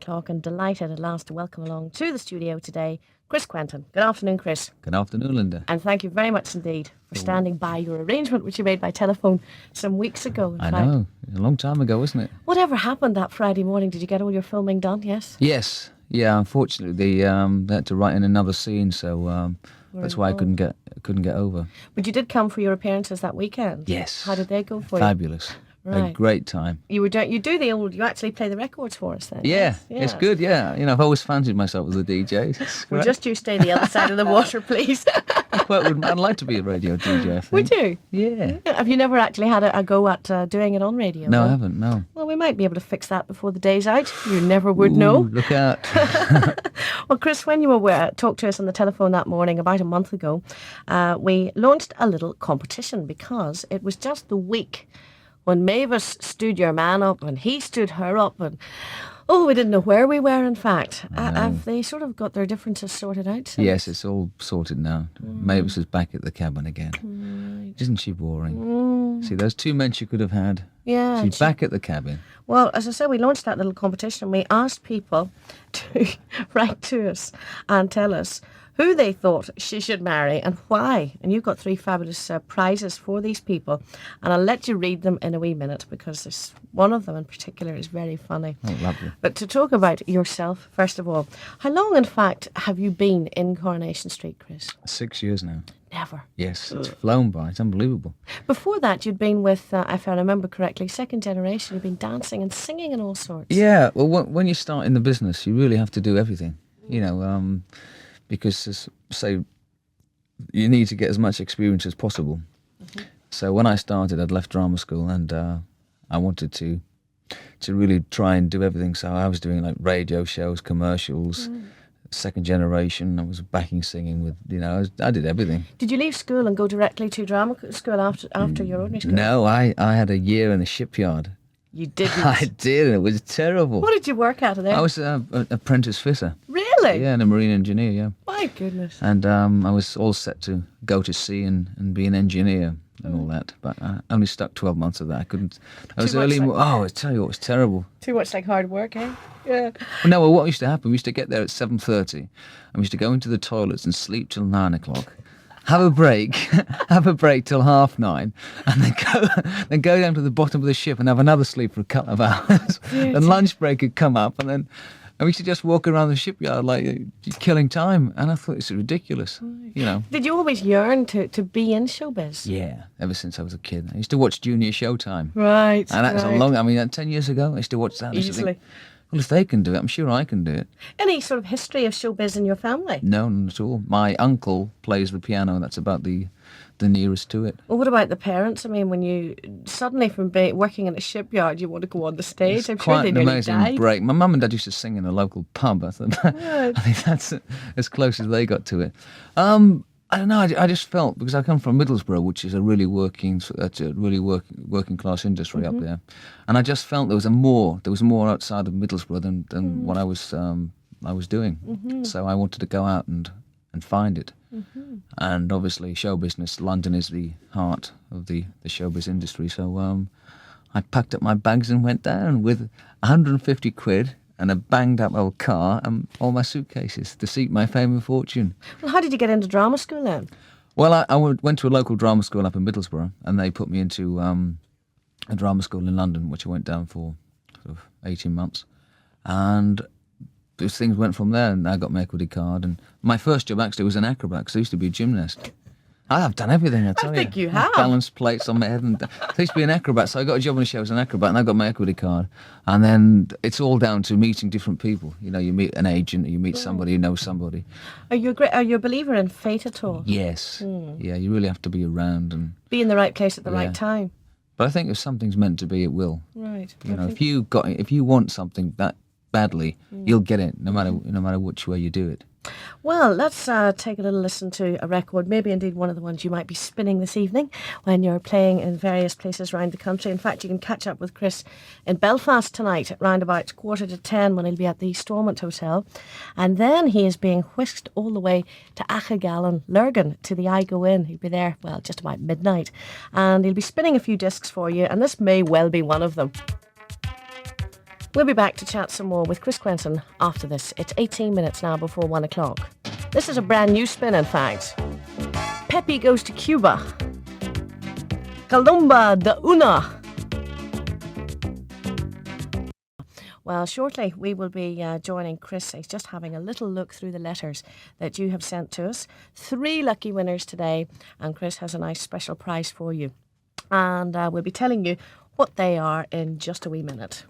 o'clock, and delighted at last to welcome along to the studio today Chris Quinton. Good afternoon, Chris. Good afternoon, Lynda. And thank you very much indeed for standing by your arrangement, which you made by telephone some weeks ago. I know, a long time ago, wasn't it? Whatever happened that Friday morning? Did you get all your filming done? Yes. Yes. Yeah. Unfortunately, they had to write in another scene, so that's why I couldn't get over. But you did come for your appearances that weekend. Yes. How did they go for you? Fabulous. Right. A great time. You actually play the records for us then? Yeah, Yes. it's good. Yeah, I've always fancied myself as a DJ. Well, just you stay the other side of the water, please. I'd like to be a radio DJ. I think. Would you? Yeah. Have you never actually had a go at doing it on radio? No, I haven't. No. Well, we might be able to fix that before the day's out. You never would know. Look out. Well, Chris, when you were talked to us on the telephone that morning about a month ago, we launched a little competition because it was just the week when Mavis stood your man up and he stood her up and, we didn't know where we were, in fact. Have they sort of got their differences sorted out since? Yes, it's all sorted now. Mavis is back at the cabin again. Right. Isn't she boring? See, those two men she could have had. Yeah. She's back at the cabin. Well, as I said, we launched that little competition. We asked people to write to us and tell us who they thought she should marry and why. And you've got 3 fabulous prizes for these people. And I'll let you read them in a wee minute because there's one of them in particular is very funny. Oh, lovely. But to talk about yourself, first of all, how long, in fact, have you been in Coronation Street, Chris? 6 years now. Never. Yes, it's flown by. It's unbelievable. Before that, you'd been with, if I remember correctly, second generation. You've been dancing and singing and all sorts. Yeah, well, when you start in the business, you really have to do everything, because, say, you need to get as much experience as possible. Mm-hmm. So when I started, I'd left drama school and I wanted to really try and do everything. So I was doing like radio shows, commercials, second generation. I was backing singing with, I did everything. Did you leave school and go directly to drama school after your ordinary school? No, I had a year in the shipyard. You didn't? I did, and it was terrible. What did you work out of there? I was an apprentice fitter. Really? Yeah, and a marine engineer, yeah. My goodness. And I was all set to go to sea and be an engineer and all that, but I only stuck 12 months of that. I couldn't. I was early. I tell you what, it was terrible. Too much like hard work, eh? Yeah. No, what used to happen? We used to get there at 7:30, and we used to go into the toilets and sleep till 9 o'clock. Have a break till 9:30, and then go down to the bottom of the ship and have another sleep for a couple of hours. And lunch break would come up, and we used to just walk around the shipyard like killing time. And I thought it's ridiculous, Did you always yearn to be in showbiz? Yeah, ever since I was a kid. I used to watch Junior Showtime. Right. And that's a long. 10 years ago, I used to watch that. Easily. Well, if they can do it, I'm sure I can do it. Any sort of history of showbiz in your family? No, not at all. My uncle plays the piano, and that's about the nearest to it. Well, what about the parents? I mean, when you suddenly from working in a shipyard, you want to go on the stage. It's I'm quite sure they an nearly amazing died. break. My mum and dad used to sing in a local pub. I thought, I think that's as close as they got to it. I don't know. I just felt, because I come from Middlesbrough, which is a really working class industry up there, and I just felt there was more outside of Middlesbrough than what I was doing. Mm-hmm. So I wanted to go out and find it. Mm-hmm. And obviously, show business. London is the heart of the showbiz industry. So I packed up my bags and went down with 150 quid. And a banged-up old car and all my suitcases to seek my fame and fortune. Well, how did you get into drama school then? Well, I went to a local drama school up in Middlesbrough, and they put me into a drama school in London, which I went down for sort of 18 months. And things went from there, and I got my equity card. And my first job actually was an acrobat, because I used to be a gymnast. I've done everything, I tell you. I think you have. Balanced plates on my head. And I used to be an acrobat, so I got a job on the show as an acrobat, and I got my equity card. And then it's all down to meeting different people. You meet an agent, or you meet somebody who knows somebody. Are you a believer in fate at all? Yes. Yeah, you really have to be around and be in the right place at the right time. But I think if something's meant to be, it will. Right. If you want something that badly, you'll get it, no matter which way you do it. Well, let's take a little listen to a record, maybe indeed one of the ones you might be spinning this evening when you're playing in various places around the country. In fact, you can catch up with Chris in Belfast tonight at round about 9:45 when he'll be at the Stormont Hotel. And then he is being whisked all the way to Achigallan, Lurgan, to the I Go In. He'll be there, just about midnight. And he'll be spinning a few discs for you, and this may well be one of them. We'll be back to chat some more with Chris Quinton after this. It's 18 minutes now before 1 o'clock. This is a brand new spin, in fact. Pepe goes to Cuba. Columba de Una. Well, shortly we will be joining Chris. He's just having a little look through the letters that you have sent to us. 3 lucky winners today, and Chris has a nice special prize for you. And we'll be telling you what they are in just a wee minute.